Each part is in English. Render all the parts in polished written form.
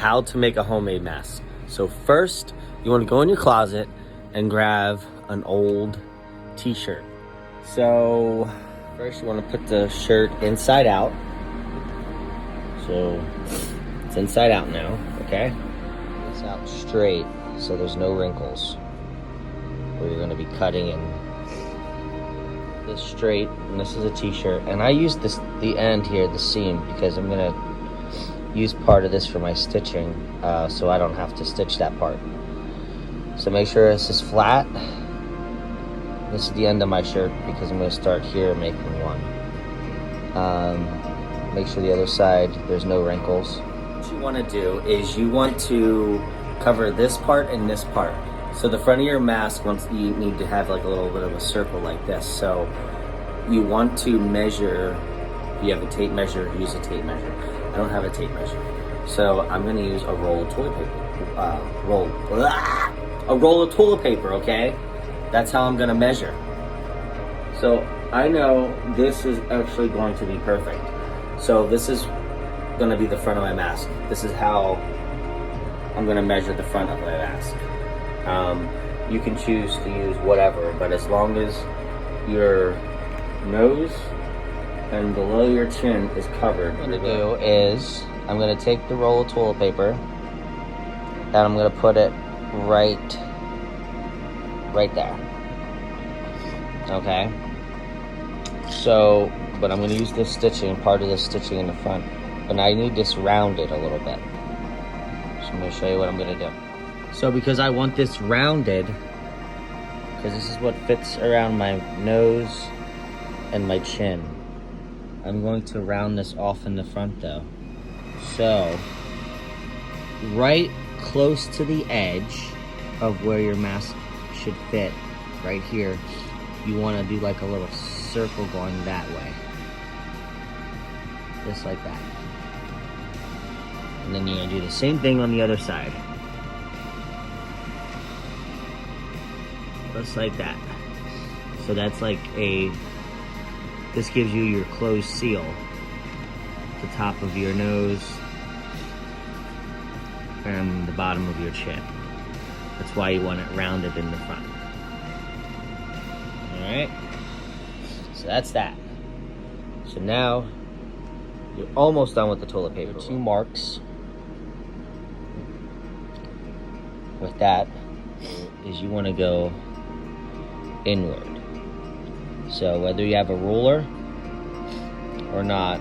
How to make a homemade mask. So first, you want to go in your closet and grab an old t-shirt. So first you want to put the shirt inside out. So it's inside out now, okay? It's out straight so there's no wrinkles where you're going to be cutting in. This straight, and this is a t-shirt, and I use the end here, the seam, because I'm going to use part of this for my stitching, so I don't have to stitch that part. So make sure this is flat. This is the end of my shirt because I'm going to start here making one. Make sure the other side there's no wrinkles. What you want to do is you want to cover this part and this part. So the front of your mask, once you need to have like a little bit of a circle like this. So you want to measure. If you have a tape measure, use a tape measure. I don't have a tape measure, so I'm gonna use a roll of toilet paper. A roll of toilet paper, okay? That's how I'm gonna measure. So I know this is actually going to be perfect. So this is gonna be the front of my mask. This is how I'm gonna measure the front of my mask. You can choose to use whatever, but as long as your nose and below your chin is covered. What I'm gonna do is I'm gonna take the roll of toilet paper and I'm gonna put it right there. Okay. So, but I'm gonna use this stitching, part of this stitching in the front, but I need this rounded a little bit. So I'm gonna show you what I'm gonna do. So because I want this rounded, because this is what fits around my nose and my chin, I'm going to round this off in the front though. So, right close to the edge of where your mask should fit, right here, you want to do like a little circle going that way. Just like that. And then you're going to do the same thing on the other side. Just like that. So that's like this gives you your closed seal. The top of your nose and the bottom of your chin. That's why you want it rounded in the front. Alright? So that's that. So now, you're almost done with the toilet paper. 2 marks with that is you want to go inward. So whether you have a ruler or not,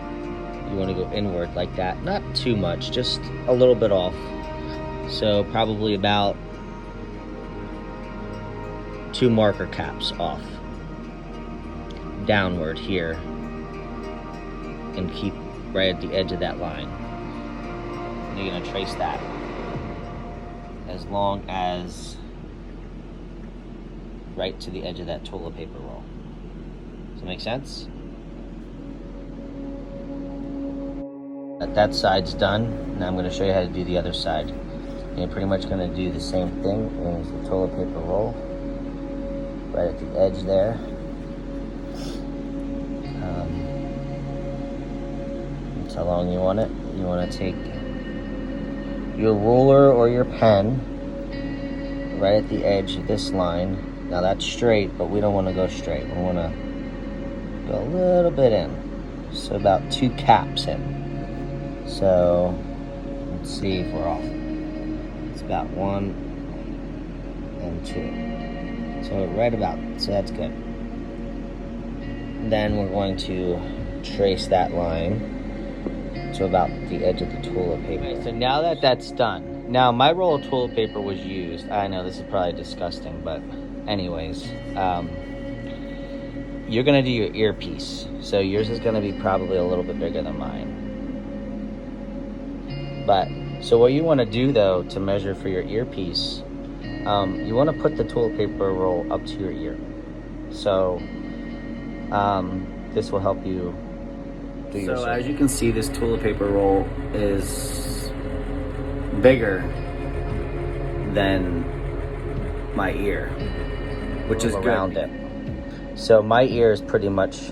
you want to go inward like that. Not too much, just a little bit off. So probably about 2 marker caps off. Downward here. And keep right at the edge of that line. And you're going to trace that as long as right to the edge of that toilet paper roll. Does that make sense? That side's done. Now I'm going to show you how to do the other side. And you're pretty much going to do the same thing as the toilet paper roll. Right at the edge there. That's how long you want it. You want to take your ruler or your pen right at the edge of this line. Now that's straight, but we don't want to go straight. We want to go a little bit in. So about 2 caps in. So let's see if we're off. It's about 1 and 2. So right about, so that's good. Then we're going to trace that line to about the edge of the toilet paper. Okay, so now that that's done, now my roll of toilet paper was used. I know this is probably disgusting, but anyways, you're gonna do your earpiece. So yours is gonna be probably a little bit bigger than mine. But, so what you wanna do though, to measure for your earpiece, you wanna put the toilet paper roll up to your ear. So, this will help you do your circle. As you can see, this toilet paper roll is bigger than my ear, which is around it. So my ear is pretty much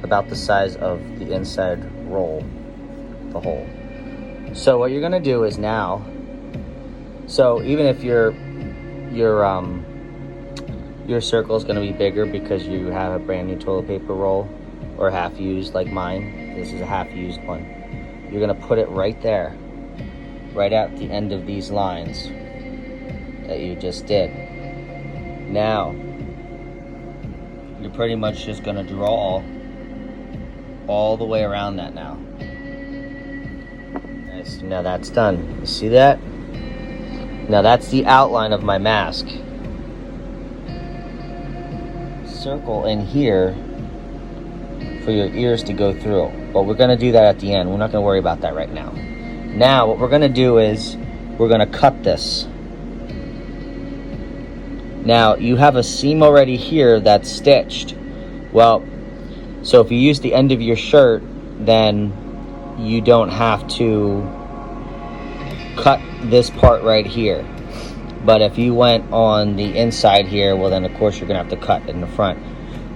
about the size of the inside roll, the hole. So what you're gonna do is now, so even if your circle is gonna be bigger because you have a brand new toilet paper roll or half used like mine, this is a half used one. You're gonna put it right there, right at the end of these lines that you just did. Now, you're pretty much just gonna draw all the way around that now. Nice, now that's done. You see that? Now that's the outline of my mask. Circle in here for your ears to go through. But we're gonna do that at the end. We're not gonna worry about that right now. Now what we're gonna do is we're gonna cut this. Now you have a seam already here that's stitched. Well, so if you use the end of your shirt, then you don't have to cut this part right here. But if you went on the inside here, well then of course you're gonna have to cut in the front.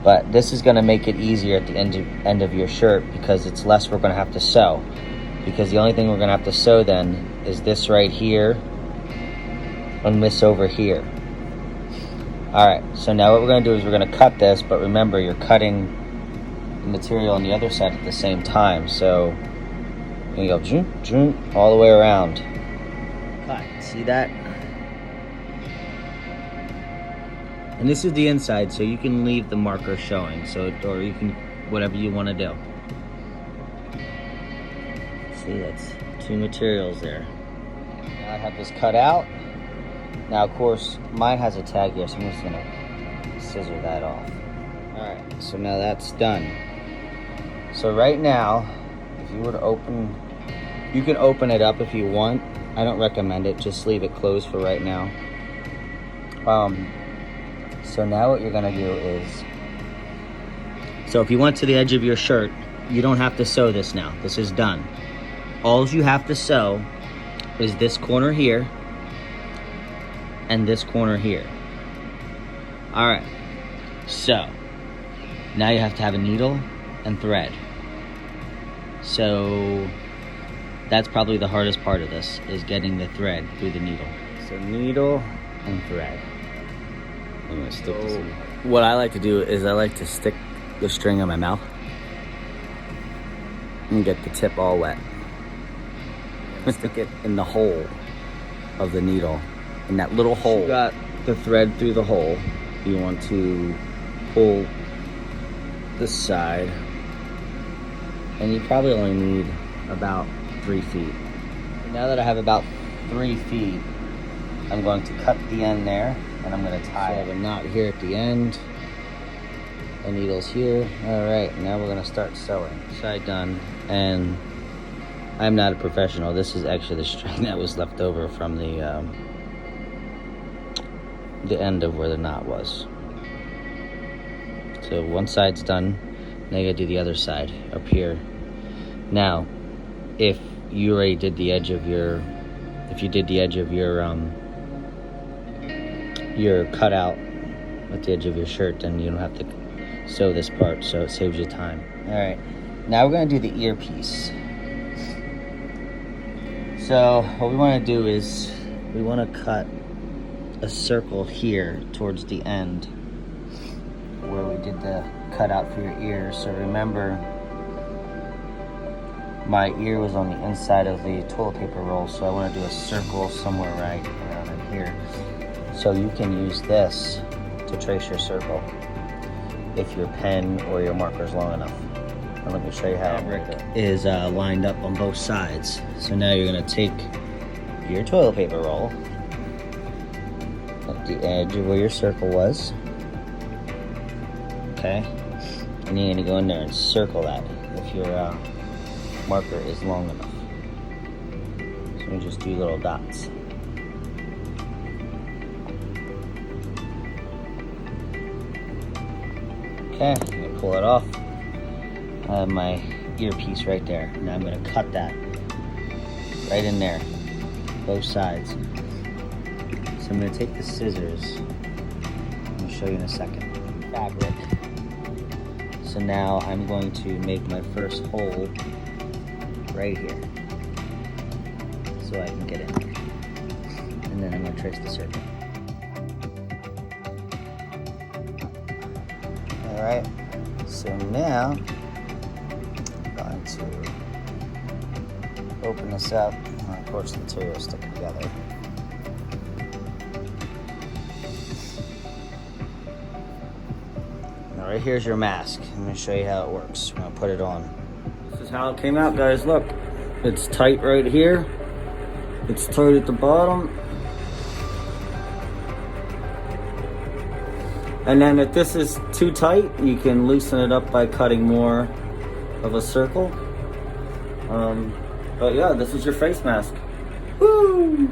But this is gonna make it easier at the end of your shirt because it's less we're gonna have to sew. Because the only thing we're gonna have to sew then is this right here and this over here. All right, so now what we're gonna do is we're gonna cut this, but remember you're cutting the material on the other side at the same time. So you go all the way around. Cut, see that? And this is the inside, so you can leave the marker showing, so or you can whatever you want to do. See, that's two materials there. Now I have this cut out. Now, of course, mine has a tag here, so I'm just gonna scissor that off. All right, so now that's done. So right now, if you were to open, you can open it up if you want. I don't recommend it, just leave it closed for right now. So now what you're gonna do is, so if you went to the edge of your shirt, you don't have to sew this now. This is done. All you have to sew is this corner here and this corner here. All right, so now you have to have a needle and thread. So that's probably the hardest part of this, is getting the thread through the needle. So needle and thread. I'm gonna stick this in. What I like to do is I like to stick the string in my mouth and get the tip all wet. Stick it in the hole of the needle, in that little hole. You got the thread through the hole. You want to pull this side, and you probably only need about 3 feet. Now that I have about 3 feet, I'm going to cut the end there, and I'm going to tie a knot here at the end. The needle's here. All right, now we're going to start sewing. Side done, and I'm not a professional. This is actually the string that was left over from the end of where the knot was. So one side's done. Now you gotta do the other side up here. Now, if you already did the edge of your, your cutout at the edge of your shirt, then you don't have to sew this part, so it saves you time. All right, now we're gonna do the earpiece. So what we want to do is we want to cut a circle here towards the end where we did the cutout for your ears. So remember, my ear was on the inside of the toilet paper roll, so I want to do a circle somewhere right around in here. So you can use this to trace your circle if your pen or your marker is long enough. And let me show you how it is lined up on both sides. So now you're gonna take your toilet paper roll at the edge of where your circle was, okay? And you're gonna go in there and circle that if your marker is long enough. So you just do little dots. Okay, I'm gonna pull it off. I have my earpiece right there. Now I'm gonna cut that right in there, both sides. So I'm gonna take the scissors. I'll show you in a second. Fabric. So now I'm going to make my first hole right here. so I can get in. And then I'm going to trace the circle. Alright, so now I'm going to open this up. Of course, the material is sticking together. Now, right here's your mask. I'm going to show you how it works. I'm going to put it on. This is how it came out, guys. Look, it's tight right here. It's tight at the bottom. And then if this is too tight, you can loosen it up by cutting more of a circle. But yeah, this is your face mask. Woo!